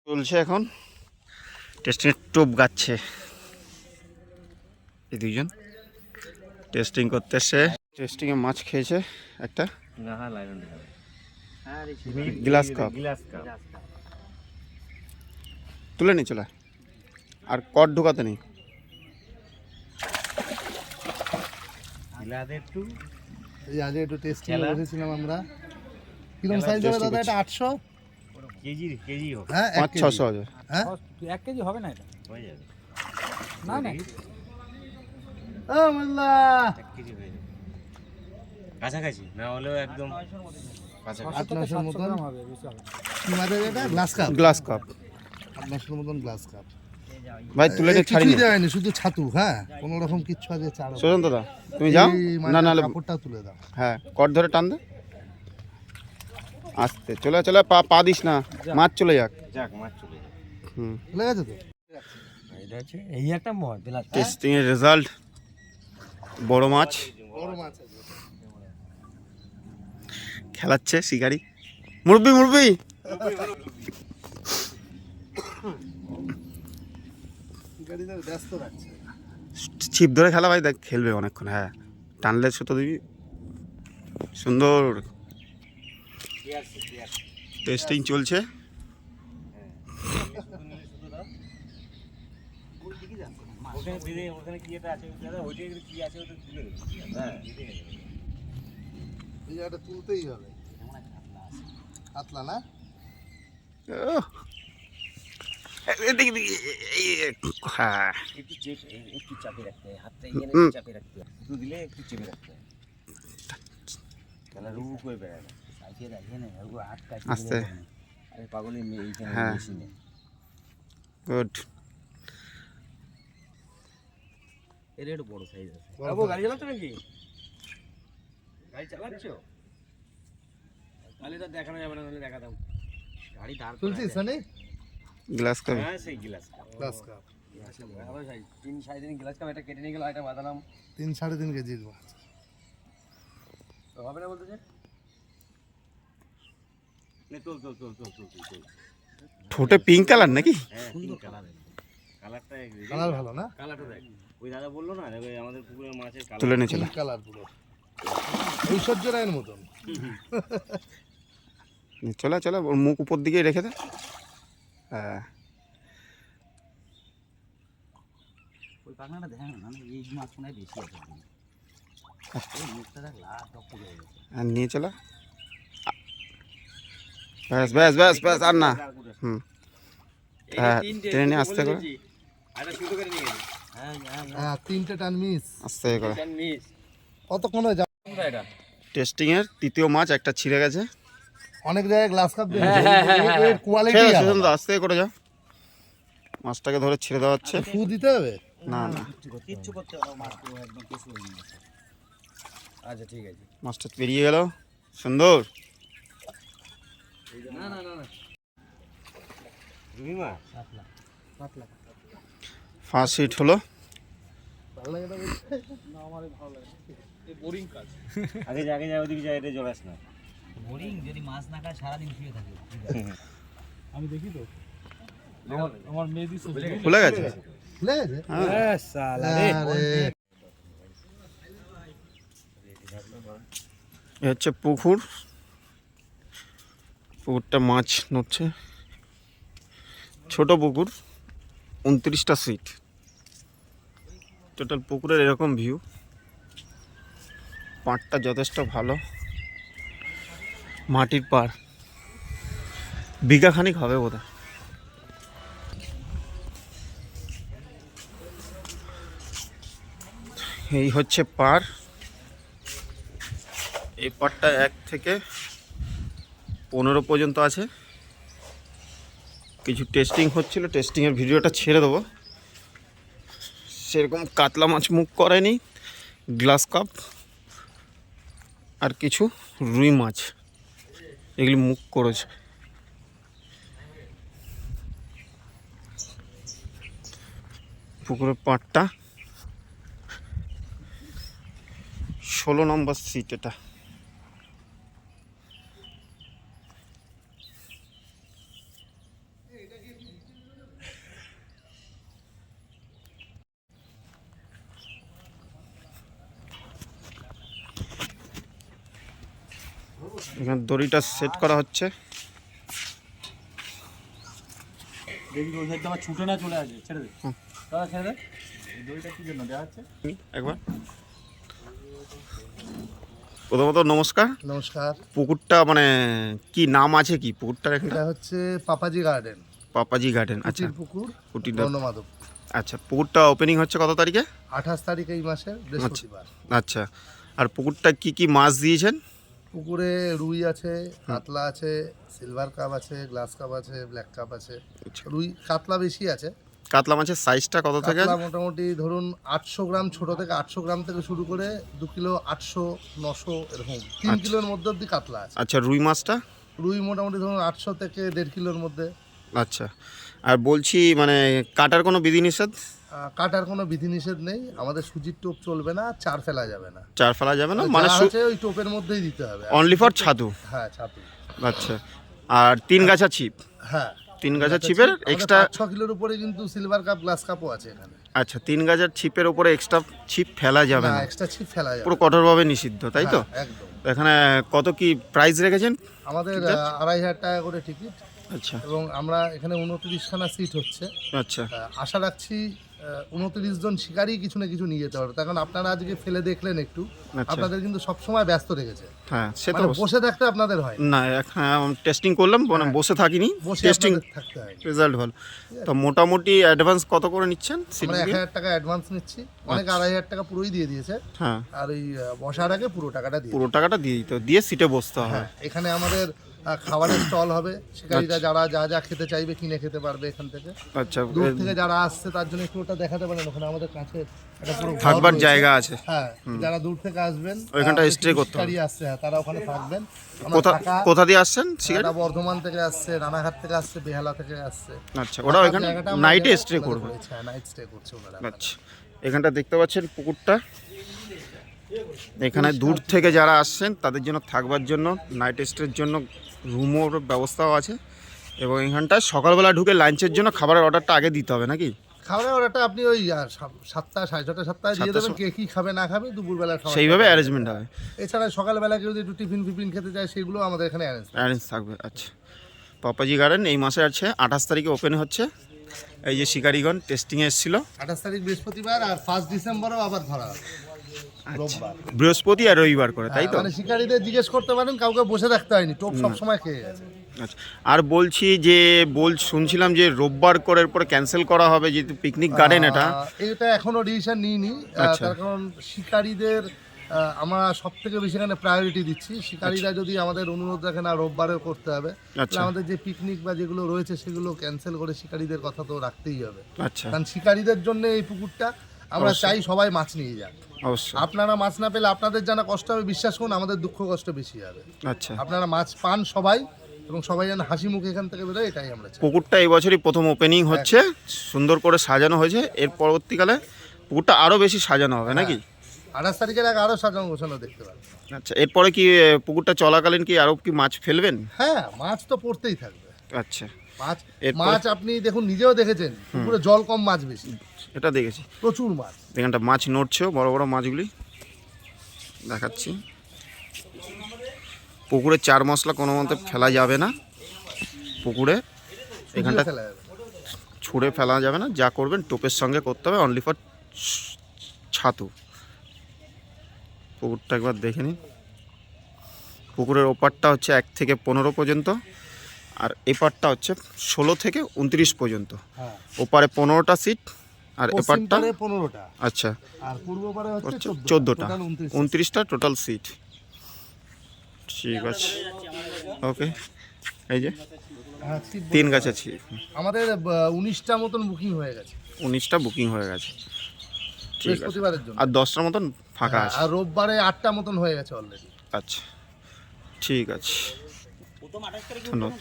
চলছে এখন টেস্টিংয়ের টোপ গাচ্ছে। এই দুইজন টেস্টিং করতে এসে টেস্টিংয়ে মাছ খেয়েছে একটা গ্লাস কাপ তুলে নি চলে আর কট ঢোকাতে নেই। আগে একটু টেস্টিং করেছিলাম আমরা। কিরকম সাইজ হবে দাদা এটা? 800 কেজি হবে। হ্যাঁ 500-600 হবে। হ্যাঁ 1 কেজি হবে না, এটা হয়ে যাবে। না না ও মোল্লা 1 কেজি হয়ে যাবে কাছাকাছি, না হলেও একদম কাছাকাছি। 800 মতন হবে, বেশি হবে। কি মাঝে এটা গ্লাস কাপ? গ্লাস কাপ 800 মতন গ্লাস কাপ ভাই তুলে নিয়ে ছাড়ি কিছুই দেয়নি, শুধু ছাতু। হ্যাঁ কোনো রকম কিচ্ছু আগে ছাড়ো। সুজন দাদা তুমি যাও না না কাপড়টা তুলে দাও। হ্যাঁ কট ধরে টান দে আস্তে চলে চলে পা দিস না, মাছ চলে যাক। মাছ চলে যাবে। চলে গেছে তো। এটা হচ্ছে এই একটা মাছ বিলাস। টেস্টিং এর রেজাল্ট বড় মাছ বড় মাছ আছে। খেলাচ্ছে শিকারি। মুরব্বি গাড়িতে ব্যস্ত রাখছে। ছিপ ধরে খেলা ভাই, দেখ খেলবে অনেকক্ষণ। হ্যাঁ টানলে সুতো দিবি। সুন্দর টেস্টিং চলছে। ওখানে কি এটা আছে দাদা, ওইটা কি আছে ওটা তুলে দেব। হ্যাঁ এই জায়গাটা তুলতেই হবে। কাতলা না? হ্যাঁ একটু চাপে রাখতে হয় হাতটা, এখানে চাপে রাখতে হয়, একটু দিলে একটু চেপে রাখতে হয়, তাহলে রু করে বেড়ায় না। সাইকেল রাখে না ও হাত কাটে আস্তে। আরে পাগলি এইখানে হ্যাঁ। বেশি নেই। গুড। এর একটু বড় সাইজ আছে। বাবু গাড়ি চালাচ্ছ নাকি? গাড়ি চালাচ্ছ? তাহলে তো দেখানো যাবে না, তাহলে দেখা দাও। গাড়ি দাঁড় তুলছিস মানে? গ্লাস কাপ হ্যাঁ সেই glass cup. Glass cup 3-3.5 glass cup, এটা কেটে নিয়ে গেল, এটা বাঁধালাম। 3-3.5 কেজির মাছ। তো হবে না বলতেছে? চল। ঠোঁটে পিঙ্ক কালার নাকি? হ্যাঁ সুন্দর কালার। কালারটা কালার ভালো না? কালারটা দেখ। ওই দাদা বললো না দেখো আমাদের পুকুরের মাছের কালার। তুলে নিয়ে চলে। কালার পুরো ঐশ্বর্য রায়ের মতন। চলে চলে ওর মুখ উপর দিকে রেখে দে। হ্যাঁ ওই পাখনাটা দেখেন না, এই মাছ মনে হয় বেশি আছে। ওই মুখটা দেখ লাল টকটক হয়ে গেছে। আর নিয়ে চলে। ব্যাস আর না। হ্যাঁ টেনে নিয়ে আস্তে করে। আরে শুরু করে নিয়ে গেছি। হ্যাঁ 3টে টান মিস। আস্তে করে। মিস কতক্ষণ হয়ে যাবে এটা? টেস্টিং এর তৃতীয় মাছ একটা ছিঁড়ে গেছে। অনেক জায়গায় গ্লাস কাপ দিয়ে এর কোয়ালিটি ঠিক আছে সুজন দা আস্তে করে যাও। মাছটাকে ধরে ছেড়ে দেওয়া হচ্ছে। ফু দিতে হবে। না না কিচ্ছু করতে হবে না, মাছ পুরো একদম কিছু হয়ে গেছে। আচ্ছা ঠিক আছে। মাছটা পেরিয়ে গেল। সুন্দর। না রুই মাছ পাতলা। ফার্স্ট হিট হলো। ভালো লাগে না? না আমারই ভালো লাগে, এই বোরিং কাজ। আগে যা ওদিকে যা, এটা জড়াস না। বোরিং যদি মাছ না খায় সারাদিন শুয়ে থাকে। আমি দেখি তো আমার মেয়েদি খুলে গেছে। খুলে গেছে? হ্যাঁ শালা রে। এ হচ্ছে পুকুরটা মাছ নড়ছে। ছোট পুকুর, 29টা সিট টোটাল। পুকুরের এরকম ভিউ। পাড়টা যথেষ্ট ভালো, মাটির পাড়। বিঘাখানিক হবে বোধহয়। এই হচ্ছে পাড়। এই পাড়টা 1 থেকে 15 পর্যন্ত আছে। কিছু টেস্টিং হচ্ছিল, টেস্টিংয়ের ভিডিওটা ছেড়ে দেবো। সেরকম কাতলা মাছ মুখ করেনি, গ্লাস কাপ আর কিছু রুই মাছ এগুলি মুখ করেছে। পুকুরের পাড়টা 16 নম্বর সিট এটা। এখানে দড়িটা সেট করা হচ্ছে। দেখি ওই সাইডটা আমার ছুটে না চলে আসে, ছেড়ে দে দাদা, ছেড়ে দে। এই দড়িটা কি জন্য দেওয়া হচ্ছে? একবার প্রথমত নমস্কার। নমস্কার। পুকুরটা মানে কি নাম আছে কি পুকুরটার? এখানে এটা হচ্ছে পাপাজি গার্ডেন, পাপাজি গার্ডেন। আচ্ছা, কুটির পুকুর, কুটিরটা। বর্ণমাধব। আচ্ছা, পুকুরটা ওপেনিং হচ্ছে কত তারিখে? 28 তারিখ এই মাসের বৃহস্পতিবার। আচ্ছা, আর পুকুরটা কি কি মাছ দিয়েছেন? পুকুরে রুই আছে, কাতলা আছে, সিলভার কাপ আছে, গ্লাস কাপ আছে, ব্ল্যাক কাপ আছে। রুই কাতলা বেশি আছে। কাতলা মাছের সাইজটা কত থেকে? কাতলা মোটামুটি ধরুন 800 গ্রাম, ছোট থেকে 800 গ্রাম থেকে শুরু করে 2 কিলো, 800, 900 এরকম 3 কিলোর মধ্যে অব্দি কাতলা আছে। আচ্ছা, রুই মাছটা? রুই মোটামুটি ধরুন 800 থেকে 1.5 কিলোর মধ্যে। আচ্ছা, আর বলছি মানে কাটার কোনো বিধিনিষেধ? কাটার কোনো বিধিনিষেধ নেই। আমাদের সুজির টোপ চলবে না, চার ফেলা যাবে না। চার ফেলা যাবে না, মানে মানে হচ্ছে ওই টোপের মধ্যেই দিতে হবে। অনলি ফর ছাতু? হ্যাঁ, ছাতু। আচ্ছা, আর 3 গাছা ছিপ? হ্যাঁ, 3 গাছা ছিপের এক্সট্রা 6 কিলোর উপরে কিন্তু সিলভার কাপ, গ্লাস কাপও আছে এখানে। আচ্ছা, 3 গাছার ছিপের উপরে এক্সট্রা ছিপ ফেলা যাবে না, না? এক্সট্রা ছিপ ফেলা যাবে পুরো কঠোরভাবে নিষিদ্ধ, তাই তো? হ্যাঁ, একদম। এখানে কত কি প্রাইস রেখেছেন? আমাদের 2500 টাকা করে টিকিট। আচ্ছা এবং আমরা এখানে 29খানা সিট হচ্ছে। আচ্ছা আশা রাখছি 29 জন শিকারী কিছু না কিছু নিয়ে যেতে পারবে। কারণ আপনারা আজকে ফেলে দেখলেন একটু, আচ্ছা। আপনাদের কিন্তু সবসময় ব্যস্ত রেখেছে। হ্যাঁ, সে তো মানে বসে থাকতে আপনাদের হয় না। টেস্টিং করলাম, মানে বসে থাকিনি, বসে টেস্টিং আপনাদের থাকতে হয়। রেজাল্ট ভালো। তো মোটামুটি অ্যাডভান্স কত করে নিচ্ছেন? আমরা 1000 টাকা অ্যাডভান্স নিচ্ছি, অনেক 2500 টাকা পুরোই দিয়ে দিয়েছে। হ্যাঁ, আর ওই বসার আগে পুরো টাকাটা দিয়ে পুরো টাকাটা দিয়ে দিতে হবে, দিয়ে সিটে বসতে হবে। হ্যাঁ, এখানে আমাদের খাবারের স্টল হবে। শিকারীরা যারা যা যা খেতে চাইবে কিনে খেতে পারবে এখান থেকে। আচ্ছা, দূর থেকে যারা আসছে তার জন্য একটু ওটা দেখাতে পারেন। ওখানে আমাদের কাছে একটা পুরো ঘর থাকবার রয়েছে। জায়গা আছে। হ্যাঁ, যারা দূর থেকে আসবেন ওইখানটা কিছু stay করতে হবে। শিকারী আসছে, হ্যাঁ, তারা ওখানে থাকবেন। আমরা কোথা থাকা- কোথা দিয়ে আসছেন শিকারি? তারা বর্ধমান থেকে আসছে, রানাঘাট থেকে আসছে, বেহালা থেকে আসছে। আচ্ছা, ওরা ওইখানে জায়গাটা আমরা নাইটে জায়গা স্টে করে করবে? দিয়েছি, হ্যাঁ, নাইট স্টে করছে ওনারা। আচ্ছা, এখানটা দেখতে পাচ্ছেন পুকুরটা। এখানে দূর থেকে যারা আসছেন তাদের জন্য থাকবার জন্য নাইট স্টের জন্য রুমও ব্যবস্থাও আছে। এবং এখানটায় সকালবেলা ঢুকে লাঞ্চের জন্য খাবারের অর্ডারটা আগে দিতে হবে নাকি? খাবারের অর্ডারটা আপনি ওই 7টা, 6:30, 7টায় দিয়ে দেবেন। কে কি খাবে না খাবে দুপুরবেলা খাবার সেইভাবে অ্যারেঞ্জমেন্ট হবে। এছাড়া সকালবেলা কেউ যদি একটু টিফিন ফিফিন খেতে চায় সেগুলো আমাদের এখানে অ্যারেঞ্জ থাকবে। আচ্ছা, পাপাজি গার্ডেন এই মাসে আছে 28 তারিখে ওপেন হচ্ছে। এই যে শিকারিগণ টেস্টিংয়ে এসেছিল 28 তারিখ বৃহস্পতিবার, আর 1 ডিসেম্বরও আবার ধরা হবে রোববার। বৃহস্পতি আর রবিবার করে, তাই তো? মানে শিকারীদের জিজ্ঞেস করতে পারেন, কাউকে বসে রাখতে হয়নি, টোপ সবসময় খেয়ে গেছে। আচ্ছা, আর বলছি যে শুনছিলাম যে রোববার করার পরে ক্যান্সেল করা হবে, যেহেতু পিকনিক গার্ডেন এটা। এটা এখনো ডিসিশন নিইনি। আচ্ছা। তার কারণ শিকারীদের আমরা সব থেকে বেশি এখানে প্রায়োরিটি দিচ্ছি। শিকারীরা যদি আমাদের অনুরোধ রাখে না রোববারেও করতে হবে, তাহলে আচ্ছা আমাদের যে পিকনিক বা যেগুলো রয়েছে সেগুলো ক্যান্সেল করে শিকারীদের কথা তো রাখতেই হবে। আচ্ছা, কারণ শিকারীদের জন্য এই পুকুরটা, আমরা চাই সবাই মাছ নিয়ে যাক। অবশ্যই। আপনারা মাছ না পেলে আপনাদের জানা কষ্ট হবে, বিশ্বাস করুন আমাদের দুঃখ কষ্ট বেশি হবে। আচ্ছা, আপনারা মাছ পান সবাই, এবং সবাই যেন হাসি মুখে এখান থেকে বেরোয়, এটাই আমরা চাই। পুকুরটা এই বছরই প্রথম ওপেনিং হচ্ছে, সুন্দর করে সাজানো হয়েছে। এর পরবর্তীকালে পুকুরটা আরো বেশি সাজানো হবে নাকি? 28 তারিখের আগে আরো সাজানো গোছানো দেখতে পাবেন। আচ্ছা, এরপরে কি পুকুরটা চলাকালীন কি আরো কি মাছ ফেলবেন? হ্যাঁ, মাছ তো পড়তেই থাকবে। আচ্ছা, মাছ এরপর- মাছ আপনি দেখুন, নিজেও দেখেছেন পুকুরে জল কম, মাছ বেশি, এটা দেখেছি। প্রচুর মাছ। এখানটা মাছ নড়ছেও, বড় বড় মাছগুলি দেখাচ্ছি। পুকুরে চার মশলা কোনো মতে ফেলা যাবে না পুকুরে। এখানটা ফেলা যাবে। ছুঁড়ে ফেলা যাবে না, যা করবেন টোপের সঙ্গে করতে হবে, অনলি ফর ছাতু। পুকুরটা একবার দেখে নিন। পুকুরের ওপারটা হচ্ছে 1 থেকে 15 পর্যন্ত, আর এপারটা হচ্ছে 16 থেকে 29 পর্যন্ত। হ্যাঁ, ওপারে 15টা সিট, আর পশ্চিম এপারটা পারে 15টা, আচ্ছা আর পূর্ব পারে হচ্ছে 14টা, 29টা। 29টা টোটাল সিট। ঠিক আছে, ওকে। এই যে হ্যাঁ, ছিপ 3 গাছ আছে, আমাদের 19টা মতন বুকিং হয়ে গেছে 19টা বুকিং হয়ে গেছে। ঠিক আছে, বৃহস্পতিবারের জন্য। আর 10টার মতন ফাঁকা হ্যাঁ, আছে। আর রোববারে 8টা মতন হয়ে গেছে অলরেডি। আচ্ছা, ঠিক আছে, ধন্যবাদ।